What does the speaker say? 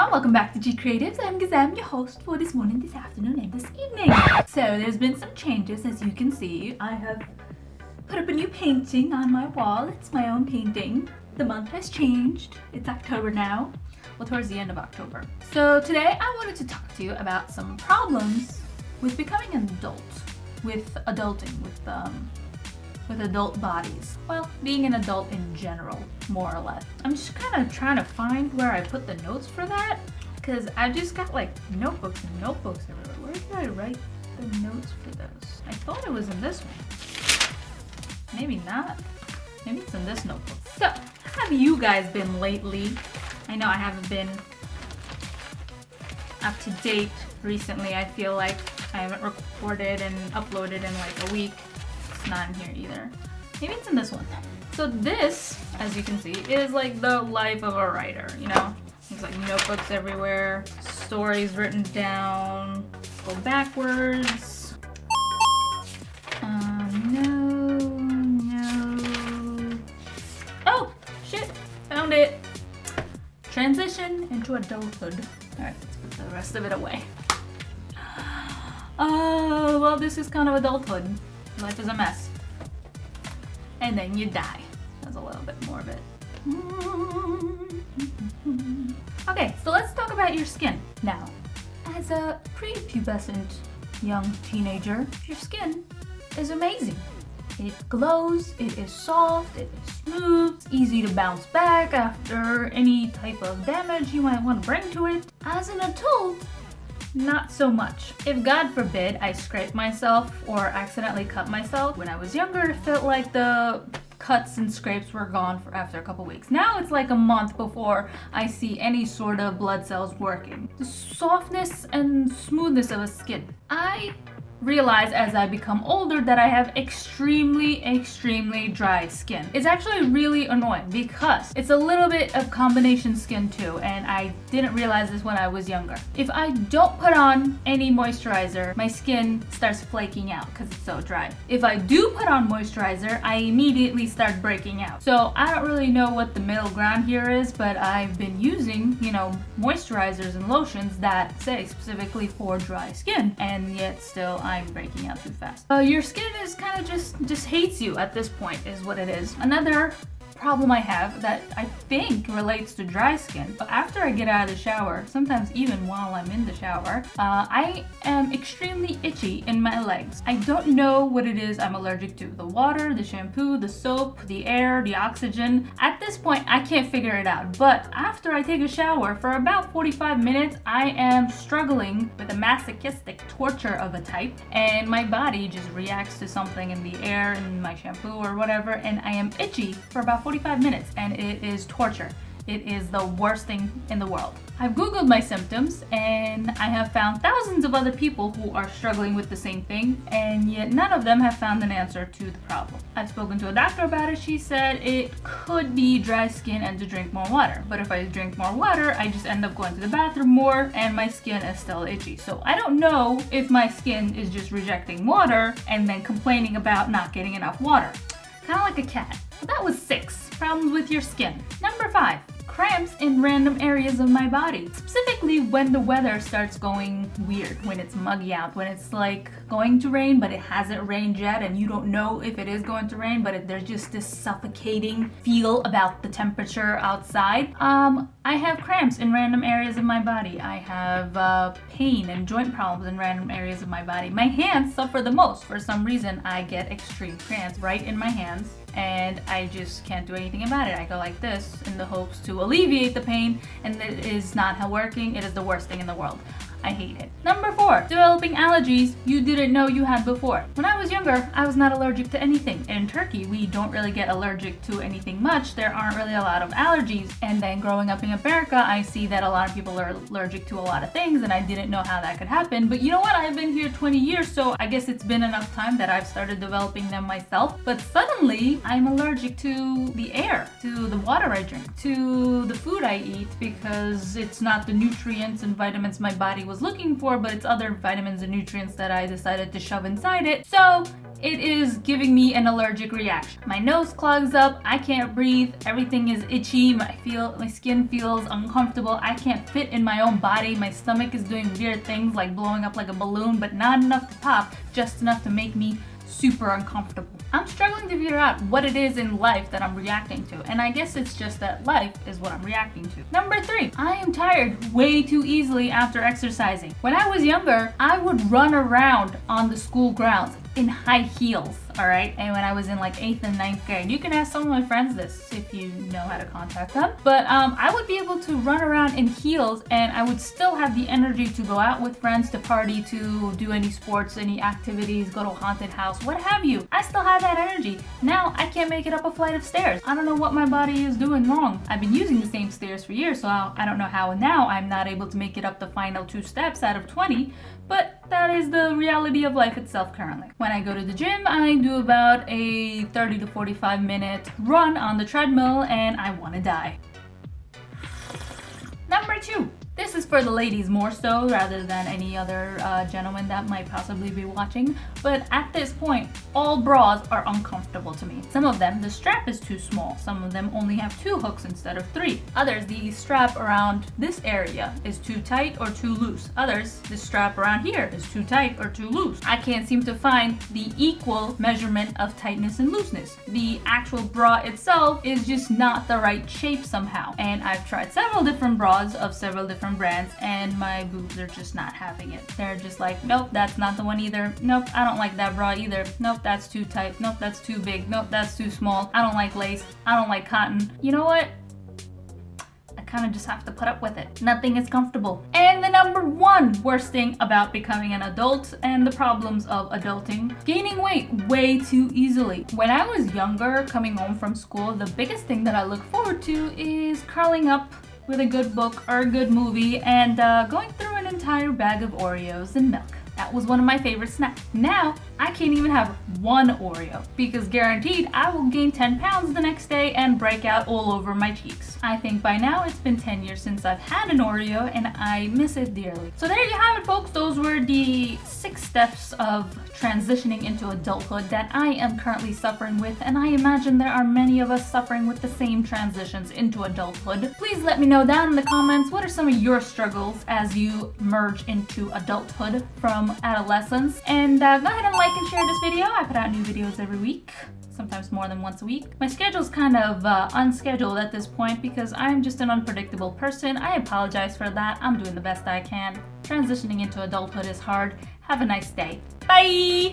everyone, welcome back to Gkreatives. I'm Gazam, your host for this morning, this afternoon, and this evening. So there's been some changes, as you can see. I have put up a new painting on my wall. It's my own painting. The month has changed. It's October now. Well, towards the end of October. So today I wanted to talk to you about some problems with becoming an adult, with adulting, with adult bodies. Well, being an adult in general, more or less. I'm just kind of trying to find where I put the notes for that, because I've just got like notebooks and notebooks everywhere. Where did I write the notes for this? I thought it was in this one. Maybe not. Maybe it's in this notebook. So, how have you guys been lately? I know I haven't been up to date recently. I feel like I haven't recorded and uploaded in like a week. It's not in here either. Maybe it's in this one. So this, as you can see, is like the life of a writer, you know? There's like notebooks everywhere, stories written down, go backwards. No. Oh, shit, found it. Transition into adulthood. All right, let's put the rest of it away. Oh, well, this is kind of adulthood. Life is a mess. And then you die. That's a little bit more of it. Okay, so let's talk about your skin. Now, as a prepubescent young teenager, your skin is amazing. It glows, it is soft, it is smooth, it's easy to bounce back after any type of damage you might want to bring to it. As an adult, not so much. If God forbid I scrape myself or accidentally cut myself, when I was younger it felt like the cuts and scrapes were gone after a couple weeks. Now it's like a month before I see any sort of blood cells working. The softness and smoothness of a skin. I realize as I become older that I have extremely dry skin. It's actually really annoying because it's a little bit of combination skin too, and I didn't realize this when I was younger. If I don't put on any moisturizer, my skin starts flaking out because it's so dry. If I do put on moisturizer, I immediately start breaking out. So I don't really know what the middle ground here is, but I've been using, you know, moisturizers and lotions that say specifically for dry skin, and yet still I'm breaking out too fast. Your skin is kind of just hates you at this point is what it is. Another problem I have that I think relates to dry skin, but after I get out of the shower, sometimes even while I'm in the shower, I am extremely itchy in my legs. I don't know what it is I'm allergic to. The water, the shampoo, the soap, the air, the oxygen. At this point, I can't figure it out, but after I take a shower for about 45 minutes, I am struggling with a masochistic torture of a type, and my body just reacts to something in the air, in my shampoo or whatever, and I am itchy for about 45 minutes, and it is torture. It is the worst thing in the world. I've Googled my symptoms and I have found thousands of other people who are struggling with the same thing, and yet none of them have found an answer to the problem. I've spoken to a doctor about it. She said it could be dry skin and to drink more water. But if I drink more water, I just end up going to the bathroom more and my skin is still itchy. So I don't know if my skin is just rejecting water and then complaining about not getting enough water. Kind of like a cat. Well, that was 6 problems with your skin. Number 5. Cramps in random areas of my body. Specifically when the weather starts going weird, when it's muggy out, when it's like going to rain but it hasn't rained yet and you don't know if it is going to rain, but there's just this suffocating feel about the temperature outside. I have cramps in random areas of my body. I have pain and joint problems in random areas of my body. My hands suffer the most. For some reason, I get extreme cramps right in my hands, and I just can't do anything about it. I go like this in the hopes to alleviate the pain, and it is not working. It is the worst thing in the world. I hate it. Number 4, developing allergies you didn't know you had before. When I was younger, I was not allergic to anything. In Turkey, we don't really get allergic to anything much. There aren't really a lot of allergies. And then growing up in America, I see that a lot of people are allergic to a lot of things, and I didn't know how that could happen. But you know what? I've been here 20 years, so I guess it's been enough time that I've started developing them myself. But suddenly, I'm allergic to the air, to the water I drink, to the food I eat, because it's not the nutrients and vitamins my body was looking for, but it's other vitamins and nutrients that I decided to shove inside it. So it is giving me an allergic reaction. My nose clogs up, I can't breathe, everything is itchy, my skin feels uncomfortable, I can't fit in my own body, my stomach is doing weird things like blowing up like a balloon, but not enough to pop, just enough to make me super uncomfortable. I'm struggling to figure out what it is in life that I'm reacting to, and I guess it's just that life is what I'm reacting to. Number 3, I am tired way too easily after exercising. When I was younger, I would run around on the school grounds in high heels, all right? And when I was in like 8th and 9th grade, you can ask some of my friends this if you know how to contact them. But I would be able to run around in heels and I would still have the energy to go out with friends, to party, to do any sports, any activities, go to a haunted house, what have you. I still have that energy. Now I can't make it up a flight of stairs. I don't know what my body is doing wrong. I've been using the same stairs for years, so I don't know how now I'm not able to make it up the final 2 steps out of 20, but that is the reality of life itself currently. When I go to the gym, I do about a 30 to 45 minute run on the treadmill and I want to die. Number 2. This is for the ladies more so rather than any other gentleman that might possibly be watching. But at this point, all bras are uncomfortable to me. Some of them, the strap is too small. Some of them only have 2 hooks instead of 3. Others, the strap around this area is too tight or too loose. Others, the strap around here is too tight or too loose. I can't seem to find the equal measurement of tightness and looseness. The actual bra itself is just not the right shape somehow. And I've tried several different bras of several different brands and my boobs are just not having it. They're just like, nope, that's not the one either. Nope, I don't like that bra either. Nope, that's too tight. Nope, that's too big. Nope, that's too small. I don't like lace. I don't like cotton. You know what? I kind of just have to put up with it. Nothing is comfortable. And the number 1 worst thing about becoming an adult and the problems of adulting, gaining weight way too easily. When I was younger, coming home from school, the biggest thing that I look forward to is curling up with a good book or a good movie and going through an entire bag of Oreos and milk. That was one of my favorite snacks. Now, I can't even have 1 Oreo because guaranteed I will gain 10 pounds the next day and break out all over my cheeks. I think by now it's been 10 years since I've had an Oreo and I miss it dearly. So there you have it, folks. Those were the 6 steps of transitioning into adulthood that I am currently suffering with, and I imagine there are many of us suffering with the same transitions into adulthood. Please let me know down in the comments what are some of your struggles as you merge into adulthood from adolescence, and go ahead and like and share this video. I put out new videos every week, sometimes more than once a week. My schedule's kind of unscheduled at this point because I'm just an unpredictable person. I apologize for that. I'm doing the best I can. Transitioning into adulthood is hard. Have a nice day. Bye!